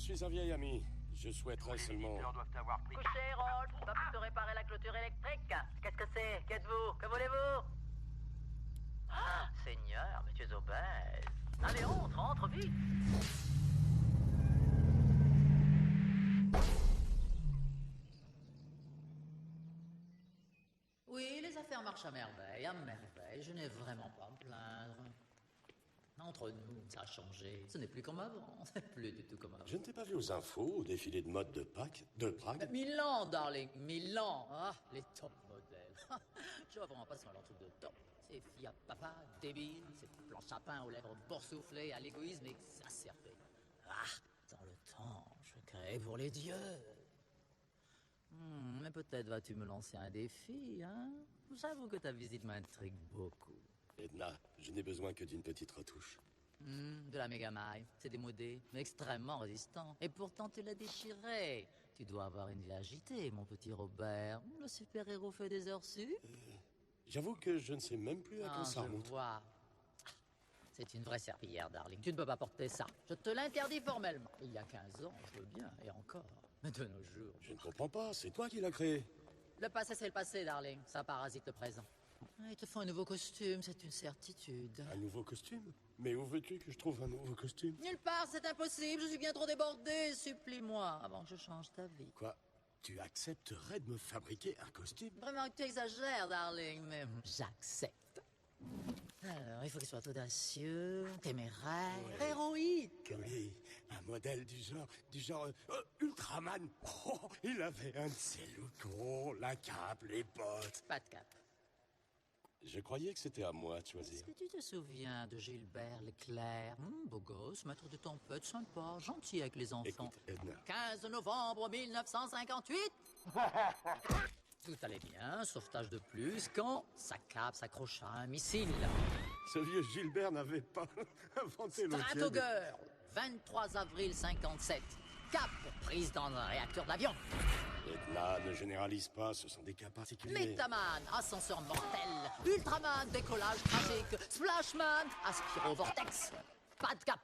suis un vieil ami. Je souhaiterais seulement... doivent avoir pris... Couchez, Rolf. Bob peut réparer la clôture électrique. Qu'est-ce que c'est? Qu'êtes-vous? Que voulez-vous? Ah, Seigneur, mais tu es obèse. Allez, entre vite. Oui, les affaires marchent à merveille, à merveille. Je n'ai vraiment pas à me plaindre. Entre nous, ça a changé. Ce n'est plus comme avant. C'est plus du tout comme avant. Je ne t'ai pas vu aux infos, au défilé de mode de Prague. Milan, darling, Milan. Ah, les top modèles. Je vois vraiment pas sans leur truc de top. Ces filles à papa, débiles, ces planches à pain aux lèvres boursouflées, à l'égoïsme exacerbé. Ah, dans le temps, je crée pour les dieux. Mais peut-être vas-tu me lancer un défi, hein? J'avoue que ta visite m'intrigue beaucoup. Edna, je n'ai besoin que d'une petite retouche. De la Megamaille. C'est démodé, mais extrêmement résistant. Et pourtant, tu l'as déchiré. Tu dois avoir une vie agitée, mon petit Robert. Le super-héros fait des heures sup. J'avoue que je ne sais même plus à quoi ça Je remonte. vois. C'est une vraie serpillière, darling. Tu ne peux pas porter ça. Je te l'interdis formellement. Il y a 15 ans, je veux bien, et encore. Mais de nos jours... Je ne comprends pas, c'est toi qui l'as créé. Le passé, c'est le passé, darling. Ça parasite le présent. Il te faut un nouveau costume, c'est une certitude. Un nouveau costume? Mais où veux-tu que je trouve un nouveau costume? Nulle part, c'est impossible. Je suis bien trop débordé. Supplie-moi avant que je change ta vie. Quoi? Tu accepterais de me fabriquer un costume? Vraiment que tu exagères, darling, mais j'accepte. Alors, il faut qu'il soit audacieux, téméraire, héroïque. Oui, un modèle du genre Ultraman. Oh, il avait un de ses looks, oh, la cape, les bottes. Pas de cap. Je croyais que c'était à moi de Est-ce choisir. que tu te souviens de Gilbert Leclerc? Beau gosse, maître de tempête, sympa, gentil avec les enfants. Écoute, Edna. 15 novembre 1958. Tout allait bien, sauvetage de plus, quand sa cape s'accrocha à un missile. Ce vieux Gilbert n'avait pas inventé le jet. Stratogirl, 23 avril 57. Cap prise dans un réacteur d'avion. Edna, ne généralise pas, ce sont des cas particuliers. Métaman, ascenseur mortel. Ultraman, décollage tragique. Splashman, aspirovortex. Pas de cap.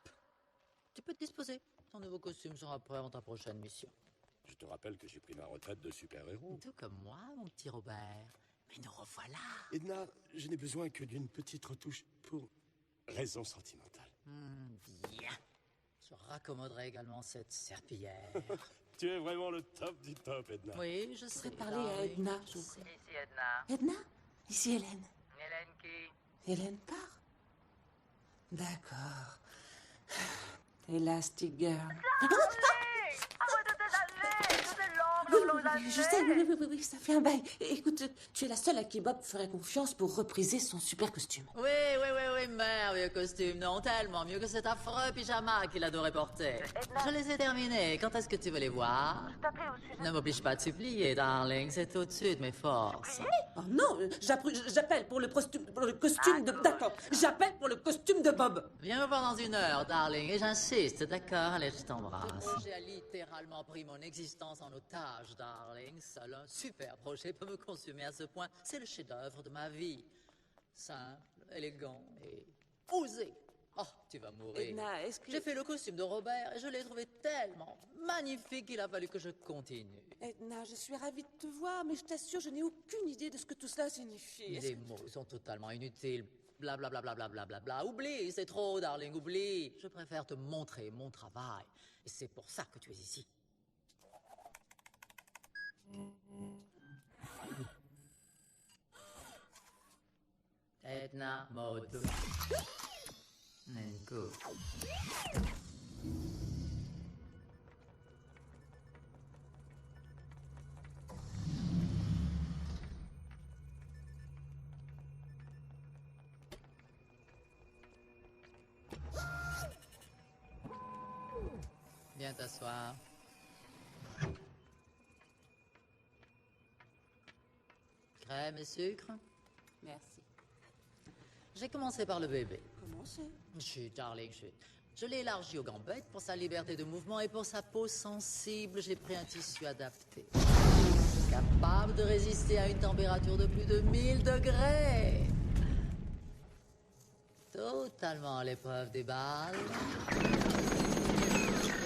Tu peux te disposer. Ton nouveau costume sera prêt avant ta prochaine mission. Je te rappelle que j'ai pris ma retraite de super-héros. Tout comme moi, mon petit Robert. Mais nous revoilà. Edna, je n'ai besoin que d'une petite retouche pour raison sentimentale. Bien. Je raccommoderai également cette serpillière. Tu es vraiment le top du top, Edna. Oui, je sais. Parlez à Edna, s'il vous plaît. Ici Edna. Edna? Ici Hélène. Hélène qui? Hélène part? D'accord. Elastic Girl. Oui, je sais, oui, ça fait un bail. Écoute, tu es la seule à qui Bob ferait confiance pour repriser son super costume. Oui, merveilleux costume. Non, tellement mieux que cet affreux pyjama qu'il adorait porter. Je les ai terminés. Quand est-ce que tu veux les voir? Ne m'oblige pas à te supplier, darling. C'est au-dessus de mes forces. Oh non, j'appelle pour le costume de... D'accord, j'appelle pour le costume de Bob. Viens me voir dans 1 heure, darling, et j'insiste, d'accord? Allez, je t'embrasse. Ce projet a littéralement pris mon existence en otage, darling. Seul un super projet peut me consumer à ce point. C'est le chef-d'œuvre de ma vie. Simple, élégant et osé. Oh, tu vas mourir. Edna, est-ce que... J'ai fait le costume de Robert et je l'ai trouvé tellement magnifique qu'il a fallu que je continue. Edna, je suis ravie de te voir, mais je t'assure, je n'ai aucune idée de ce que tout cela signifie. Les mots sont totalement inutiles. Bla bla bla bla bla bla bla bla. Oublie, c'est trop, darling, oublie. Je préfère te montrer mon travail. Et c'est pour ça que tu es ici. Edna, mode. Go. Viens t'asseoir. Crème et sucre? Merci. J'ai commencé par le bébé. Comment c'est? Chut, darling, chut. Je l'ai élargi aux gambettes pour sa liberté de mouvement et pour sa peau sensible, j'ai pris un tissu adapté. Capable de résister à une température de plus de 1000 degrés. Totalement à l'épreuve des balles.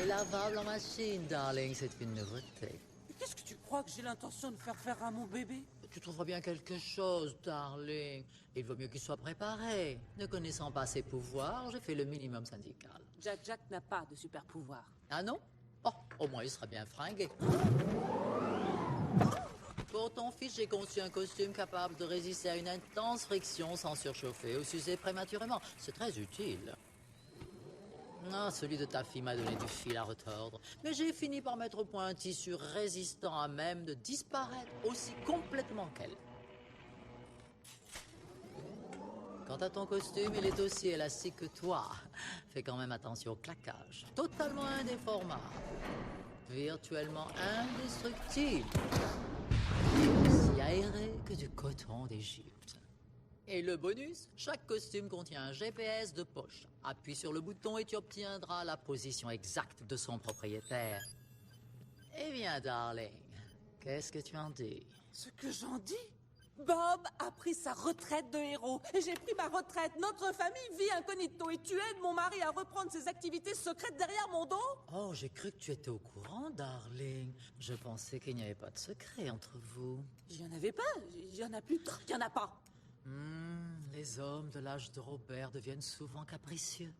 Et lavable en machine, darling, c'est une nouveauté. Qu'est-ce que tu crois que j'ai l'intention de faire à mon bébé? Tu trouveras bien quelque chose, darling. Il vaut mieux qu'il soit préparé. Ne connaissant pas ses pouvoirs, j'ai fait le minimum syndical. Jack n'a pas de super pouvoir. Ah non? Oh, au moins il sera bien fringué. Pour ton fils, j'ai conçu un costume capable de résister à une intense friction sans surchauffer ou s'user prématurément. C'est très utile. Ah, celui de ta fille m'a donné du fil à retordre. Mais j'ai fini par mettre au point un tissu résistant à même de disparaître aussi complètement qu'elle. Quant à ton costume, il est aussi élastique que toi. Fais quand même attention au claquage. Totalement indéformable. Virtuellement indestructible. Aussi aéré que du coton d'Égypte. Et le bonus, chaque costume contient un GPS de poche. Appuie sur le bouton et tu obtiendras la position exacte de son propriétaire. Eh bien, darling, qu'est-ce que tu en dis? Ce que j'en dis? Bob a pris sa retraite de héros. Et j'ai pris ma retraite. Notre famille vit incognito. Et tu aides mon mari à reprendre ses activités secrètes derrière mon dos? Oh, j'ai cru que tu étais au courant, darling. Je pensais qu'il n'y avait pas de secret entre vous. Il y en avait pas. Il y en a plus. Il y en a pas. Les hommes de l'âge de Robert deviennent souvent capricieux.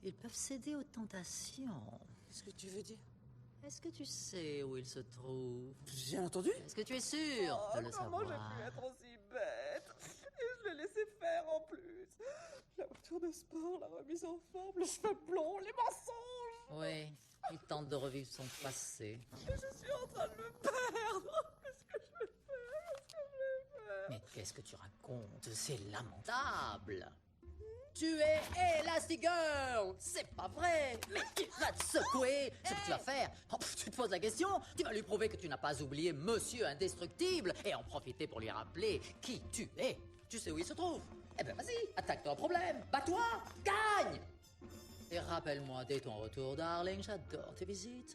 Ils peuvent céder aux tentations. Qu'est-ce que tu veux dire? Est-ce que tu sais où il se trouve? J'ai entendu. Est-ce que tu es sûr de le savoir? Comment j'ai pu être aussi bête? Et je l'ai laissé faire en plus. La voiture de sport, la remise en forme, les cheveux blonds, les mensonges. Oui, il tente de revivre son passé. Et je suis en train de me perdre. Qu'est-ce que je vais faire? Qu'est-ce que je vais faire? Mais qu'est-ce que tu racontes? C'est lamentable. Tu es Elastigirl! C'est pas vrai! Mais il va te secouer! Ce que tu vas faire? Oh, tu te poses la question? Tu vas lui prouver que tu n'as pas oublié Monsieur Indestructible et en profiter pour lui rappeler qui tu es. Tu sais où il se trouve? Eh ben vas-y, attaque-toi au problème! Bats-toi! Gagne! Et rappelle-moi dès ton retour, darling, j'adore tes visites.